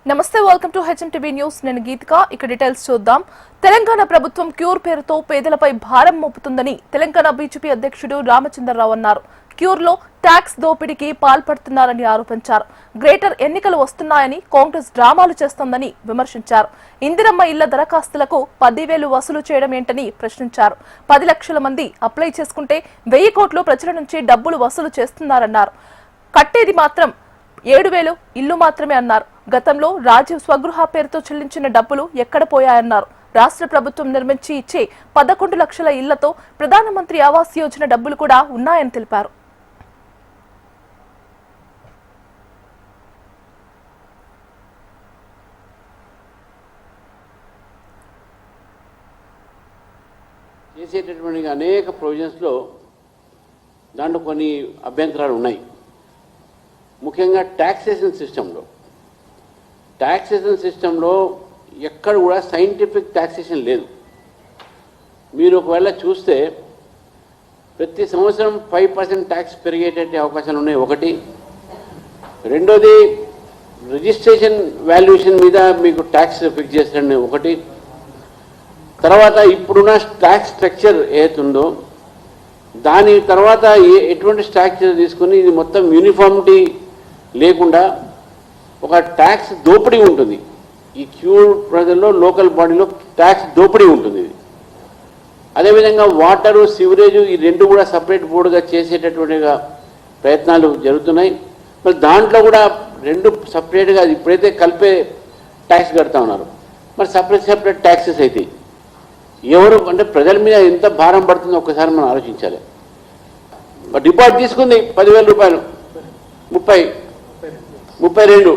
నమస్తే welcome to HMTV news నేను గీతిక ఇక డీటెయిల్స్ చూద్దాం తెలంగాణ ప్రభుత్వం క్యూర్ పేరుతో పేదలపై భారం మోపుతుందని తెలంగాణ బీజేపీ అధ్యక్షుడు రామచంద్రరావు అన్నారు క్యూర్ లో ట్యాక్స్ దోపిడీకి పాల్పడుతున్నారని ఆరోపించారు గ్రేటర్ ఎన్నికలు వస్తున్నాయని కాంగ్రెస్ డ్రామాలు చేస్తోందని విమర్శించారు ఇందిరమ్మ ఇళ్ల దరఖాస్తులకు 10,000 వసూలు చేయడం ఏంటని ప్రశ్నించారు 10 లక్షల మంది అప్లై చేసుకుంటే 1,000 కోట్లు ప్రజల నుంచి డబ్బులు వసూలు చేస్తున్నారన్నారు కట్టేది మాత్రం 7,000 ఇల్లు మాత్రమే అన్నారు గతంలో రాజీవ్ స్వగృహ పేరుతో చెల్లించిన డబ్బులు ఎక్కడ పోయాయన్నారు రాష్ట్ర ప్రభుత్వం నిర్మించి ఇచ్చే 11 లక్షల ఇళ్లతో ప్రధానమంత్రి ఆవాస్ యోజన డబ్బులు కూడా ఉన్నాయని తెలిపారు చేసేటటువంటి అనేక ప్రొవిజన్స్ లో దాంట్లో కొన్ని అభ్యంతరాలు ఉన్నాయి ముఖ్యంగా టాక్సేషన్ సిస్టంలో ఎక్కడ కూడా సైంటిఫిక్ టాక్సేషన్ లేదు మీరు ఒకవేళ చూస్తే ప్రతి సంవత్సరం 5% ట్యాక్స్ పెరిగేటట్టు అవకాశాలు ఉన్నాయి ఒకటి రెండోది రిజిస్ట్రేషన్ వాల్యుయేషన్ మీద మీకు ట్యాక్స్ ఫిక్స్ చేస్తారని ఒకటి తర్వాత ఇప్పుడున్న ట్యాక్స్ స్ట్రక్చర్ ఏతుందో దాని తర్వాత ఎటువంటి స్ట్రక్చర్ తీసుకుని ఇది మొత్తం యూనిఫార్మిటీ లేకుండా ఒక ట్యాక్స్ దోపిడీ ఉంటుంది ఈ క్యూర్ ప్రజల్లో లోకల్ బాడీలో ట్యాక్స్ దోపిడీ ఉంటుంది ఇది అదేవిధంగా వాటరు సివరేజు ఈ రెండు కూడా సపరేట్ బోర్డుగా చేసేటటువంటిగా ప్రయత్నాలు జరుగుతున్నాయి మరి దాంట్లో కూడా రెండు సపరేట్గా ఇప్పుడైతే కలిపే ట్యాక్స్ కడతా ఉన్నారు మరి సపరేట్ ట్యాక్సెస్ అయితే ఎవరు అంటే ప్రజల మీద ఎంత భారం పడుతుందో ఒక్కసారి మనం ఆలోచించాలి డిపాజిట్ తీసుకుంది 10,000 రూపాయలు 32,000